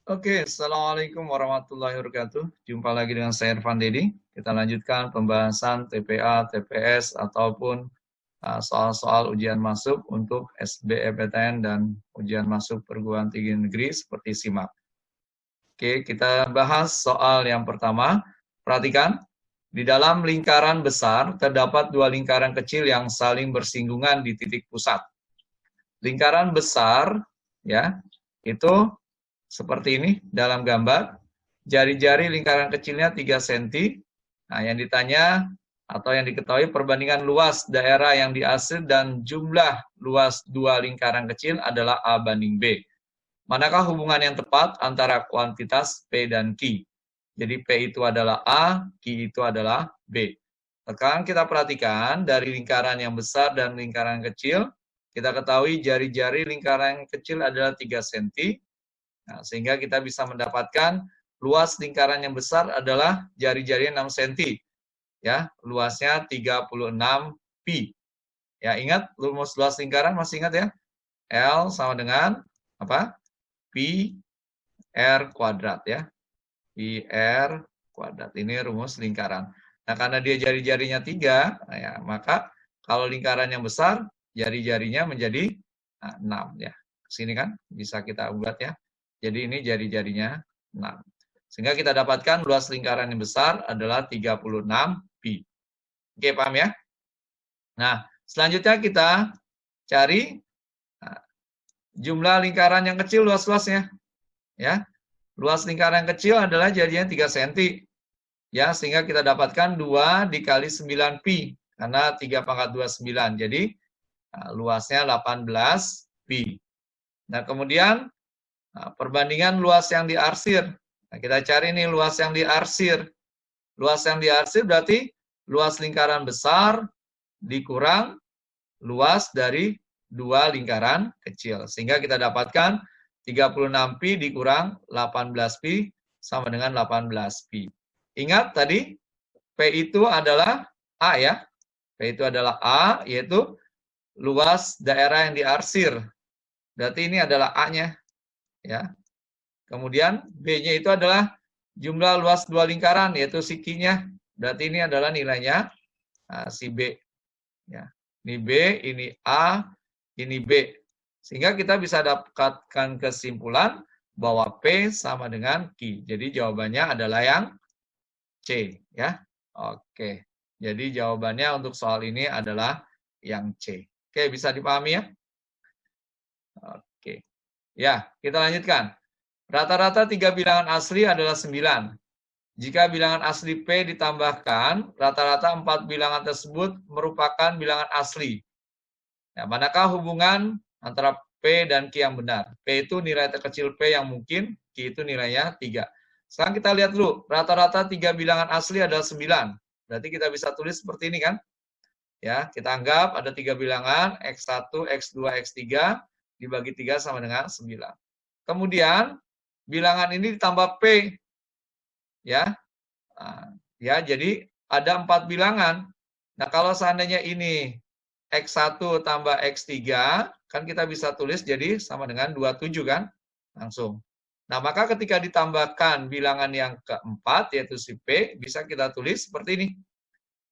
Oke, Assalamualaikum warahmatullahi wabarakatuh. Jumpa lagi dengan saya Irfan Dedi. Kita lanjutkan pembahasan TPA, TPS, ataupun soal-soal ujian masuk untuk SBMPTN dan ujian masuk perguruan tinggi negeri seperti SIMAK. Oke, kita bahas soal yang pertama. Perhatikan, di dalam lingkaran besar terdapat dua lingkaran kecil yang saling bersinggungan di titik pusat. Lingkaran besar, ya, itu seperti ini dalam gambar. Jari-jari lingkaran kecilnya 3 cm. Nah, yang ditanya atau yang diketahui perbandingan luas daerah yang diarsir dan jumlah luas dua lingkaran kecil adalah A banding B. Manakah hubungan yang tepat antara kuantitas P dan Q? Jadi P itu adalah A, Q itu adalah B. Sekarang kita perhatikan dari lingkaran yang besar dan lingkaran kecil, kita ketahui jari-jari lingkaran kecil adalah 3 cm. Nah, sehingga kita bisa mendapatkan luas lingkaran yang besar adalah jari-jari 6 cm. Ya, luasnya 36 pi. Ya, ingat rumus luas lingkaran masih ingat ya? L sama dengan apa? Pi R kuadrat ya. Pi R kuadrat. Ini rumus lingkaran. Nah, karena dia jari-jarinya 3, ya, maka kalau lingkaran yang besar, jari-jarinya menjadi 6 ya. Sini kan bisa kita buat ya. Jadi ini jari-jarinya 6. Sehingga kita dapatkan luas lingkaran yang besar adalah 36 pi. Oke, paham ya? Nah, selanjutnya kita cari jumlah lingkaran yang kecil luas-luasnya. Ya. Luas lingkaran kecil adalah jadinya 3 cm. Ya, sehingga kita dapatkan 2 dikali 9 pi. Karena 3 pangkat 2, 9. Jadi, luasnya 18 pi. Nah, kemudian perbandingan luas yang diarsir. Nah, kita cari nih luas yang diarsir. Luas yang diarsir berarti luas lingkaran besar dikurang luas dari dua lingkaran kecil. Sehingga kita dapatkan 36 pi dikurang 18 pi sama dengan 18 pi. Ingat tadi P itu adalah A ya. P itu adalah A, yaitu luas daerah yang diarsir. Berarti ini adalah A-nya. Ya. Kemudian B-nya itu adalah jumlah luas dua lingkaran, yaitu si Q-nya. Berarti ini adalah nilainya si B. Ya. Ini B, ini A, ini B. Sehingga kita bisa dapatkan kesimpulan bahwa P sama dengan Q. Jadi jawabannya adalah yang C. Ya. Oke. Jadi jawabannya untuk soal ini adalah yang C. Oke, bisa dipahami ya? Oke. Ya, kita lanjutkan. Rata-rata 3 bilangan asli adalah 9. Jika bilangan asli P ditambahkan, rata-rata 4 bilangan tersebut merupakan bilangan asli. Nah, manakah hubungan antara P dan Q yang benar? P itu nilai terkecil P yang mungkin, Q itu nilainya 3. Sekarang kita lihat dulu, rata-rata 3 bilangan asli adalah 9. Berarti kita bisa tulis seperti ini kan? Ya, kita anggap ada 3 bilangan, X1, X2, X3, dibagi 3 sama dengan 9. Kemudian, bilangan ini ditambah P. Ya, ya, jadi ada 4 bilangan. Nah, kalau seandainya ini X1 tambah X3, kan kita bisa tulis jadi sama dengan 27 kan? Langsung. Nah, maka ketika ditambahkan bilangan yang keempat, yaitu si P, bisa kita tulis seperti ini.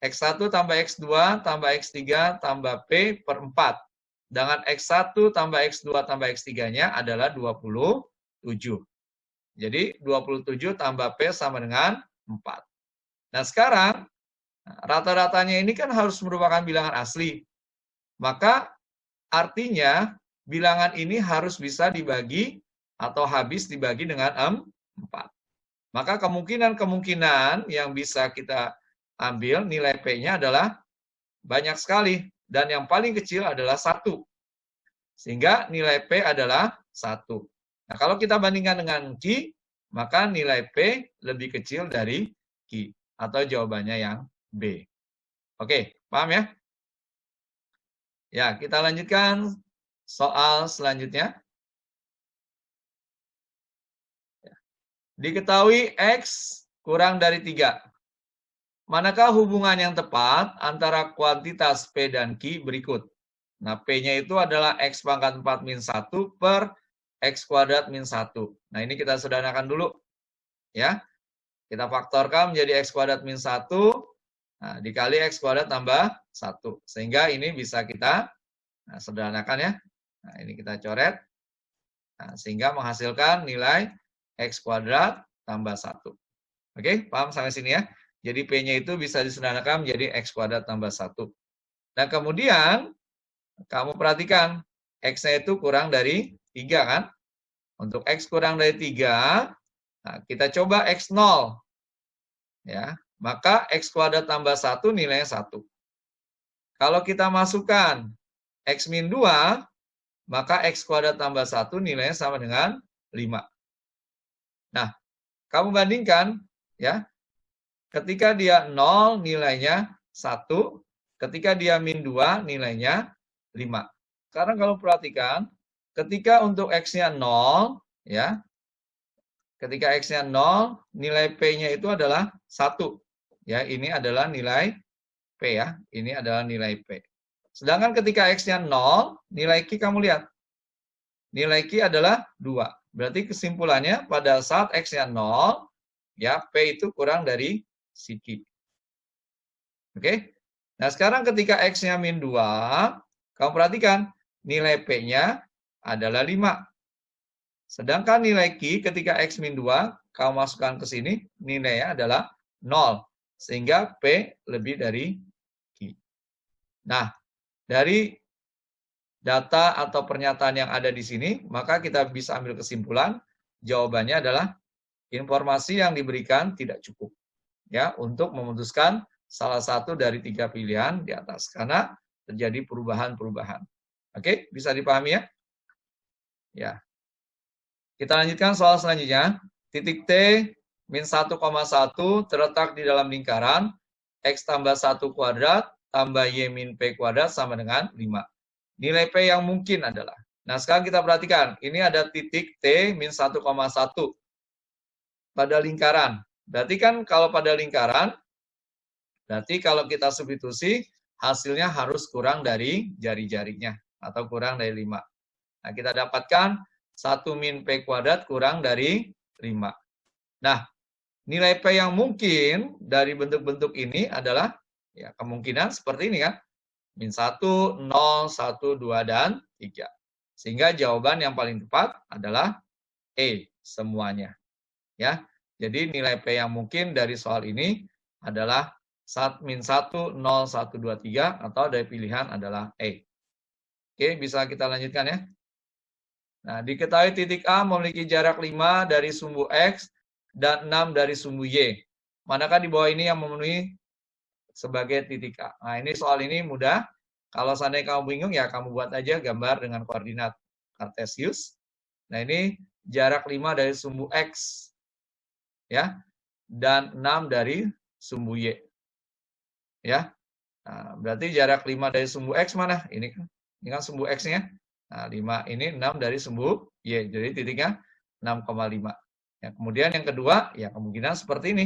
X1 tambah X2 tambah X3 tambah P per 4. Dengan X1 tambah X2 tambah X3-nya adalah 27. Jadi 27 tambah P sama dengan 4. Nah, sekarang rata-ratanya ini kan harus merupakan bilangan asli. Maka artinya bilangan ini harus bisa dibagi atau habis dibagi dengan 4. Maka kemungkinan-kemungkinan yang bisa kita ambil nilai P-nya adalah banyak sekali. Dan yang paling kecil adalah 1. Sehingga nilai P adalah 1. Nah, kalau kita bandingkan dengan Q, maka nilai P lebih kecil dari Q. Atau jawabannya yang B. Oke, paham ya? Ya, kita lanjutkan soal selanjutnya. Diketahui X kurang dari 3. Manakah hubungan yang tepat antara kuantitas P dan Q berikut? Nah, P-nya itu adalah X pangkat 4 min 1 per X kuadrat min 1. Nah, ini kita sederhanakan dulu. Ya, kita faktorkan menjadi X kuadrat min 1. Nah, dikali X kuadrat tambah 1. Sehingga ini bisa kita sederhanakan ya. Nah, ini kita coret. Nah, sehingga menghasilkan nilai X kuadrat tambah 1. Oke, paham sampai sini ya? Jadi P-nya itu bisa disederhanakan menjadi X kuadrat tambah 1. Nah, kemudian kamu perhatikan, X-nya itu kurang dari 3 kan? Untuk X kurang dari 3, nah, kita coba X0. Ya, maka X kuadrat tambah 1 nilainya 1. Kalau kita masukkan X min 2, maka X kuadrat tambah 1 nilainya sama dengan 5. Nah, kamu bandingkan, ya, ketika dia 0 nilainya 1, ketika dia min 2 nilainya 5. Sekarang kalau perhatikan, ketika untuk X-nya 0, ya, ketika X-nya 0, nilai P-nya itu adalah 1. Ya, ini adalah nilai P ya, ini adalah nilai P. Sedangkan ketika X-nya 0, nilai Q kamu lihat. Nilai Q adalah 2. Berarti kesimpulannya pada saat X-nya 0, ya, P itu kurang dari si Q. Oke? Nah, sekarang ketika X-nya min 2, kamu perhatikan, nilai P-nya adalah 5. Sedangkan nilai Q ketika X min 2, kamu masukkan ke sini, nilainya adalah 0. Sehingga P lebih dari Q. Nah, dari data atau pernyataan yang ada di sini, maka kita bisa ambil kesimpulan, jawabannya adalah informasi yang diberikan tidak cukup. Ya, untuk memutuskan salah satu dari 3 pilihan di atas. Karena terjadi perubahan-perubahan. Oke, bisa dipahami ya? Ya. Kita lanjutkan soal selanjutnya. Titik T min 1,1 terletak di dalam lingkaran X tambah 1 kuadrat tambah Y min P kuadrat sama dengan 5. Nilai P yang mungkin adalah. Nah, sekarang kita perhatikan. Ini ada titik T min 1,1 pada lingkaran. Berarti kan kalau pada lingkaran, berarti kalau kita substitusi, hasilnya harus kurang dari jari-jarinya. Atau kurang dari 5. Nah, kita dapatkan 1 min P kuadrat kurang dari 5. Nah, nilai P yang mungkin dari bentuk-bentuk ini adalah, ya, kemungkinan seperti ini kan. Min 1, 0, 1, 2, dan 3. Sehingga jawaban yang paling tepat adalah E, semuanya. Ya, jadi nilai P yang mungkin dari soal ini adalah min 1, 0, 1, 2, 3, atau dari pilihan adalah E. Oke, bisa kita lanjutkan ya. Nah, diketahui titik A memiliki jarak 5 dari sumbu X dan 6 dari sumbu Y. Manakah di bawah ini yang memenuhi sebagai titik A? Nah, ini soal ini mudah. Kalau seandainya kamu bingung, ya kamu buat aja gambar dengan koordinat kartesius. Nah, ini jarak 5 dari sumbu X. Ya, dan 6 dari sumbu Y. Ya, nah, berarti jarak 5 dari sumbu X mana? Ini kan sumbu X-nya. Nah, 5 ini 6 dari sumbu Y. Jadi titiknya 6,5. Ya, kemudian yang kedua, ya kemungkinan seperti ini.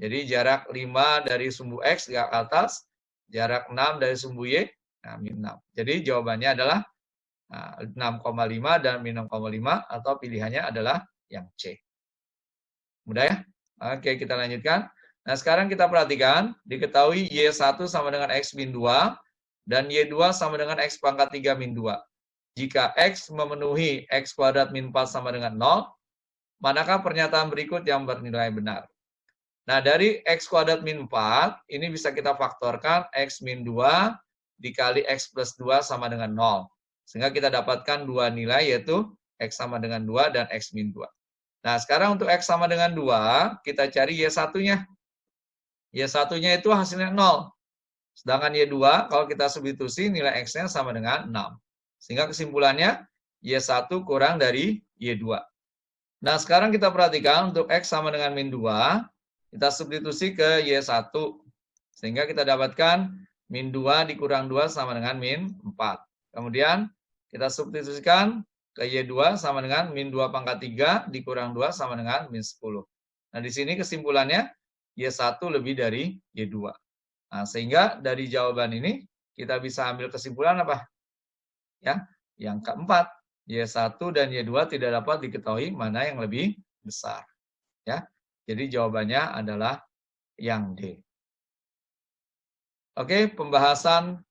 Jadi jarak 5 dari sumbu X ke atas, jarak 6 dari sumbu Y, nah, min 6. Jadi jawabannya adalah 6,5 dan min 6,5, atau pilihannya adalah yang C. Mudah ya? Oke, kita lanjutkan. Nah, sekarang kita perhatikan, diketahui Y1 sama dengan X min 2, dan Y2 sama dengan X pangkat 3 min 2. Jika X memenuhi X kuadrat min 4 sama dengan 0, manakah pernyataan berikut yang bernilai benar? Nah, dari X kuadrat min 4, ini bisa kita faktorkan X min 2 dikali X plus 2 sama dengan 0. Sehingga kita dapatkan dua nilai, yaitu X sama dengan 2 dan X min 2. Nah, sekarang untuk X sama dengan 2, kita cari Y1-nya. Y1-nya itu hasilnya 0. Sedangkan Y2, kalau kita substitusi, nilai X-nya sama dengan 6. Sehingga kesimpulannya, Y1 kurang dari Y2. Nah, sekarang kita perhatikan untuk X sama dengan min 2, kita substitusi ke Y1. Sehingga kita dapatkan min 2 dikurang 2 sama dengan min 4. Kemudian, kita substitusikan ke Y2 sama dengan min 2 pangkat 3 dikurang 2 sama dengan min 10. Nah, di sini kesimpulannya, Y1 lebih dari Y2. Nah, sehingga dari jawaban ini, kita bisa ambil kesimpulan apa? Ya, yang keempat. Y1 dan Y2 tidak dapat diketahui mana yang lebih besar. Ya. Jadi jawabannya adalah yang D. Oke, pembahasan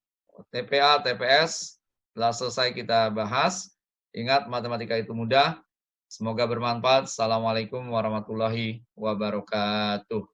TPA, TPS telah selesai kita bahas. Ingat, matematika itu mudah. Semoga bermanfaat. Assalamualaikum warahmatullahi wabarakatuh.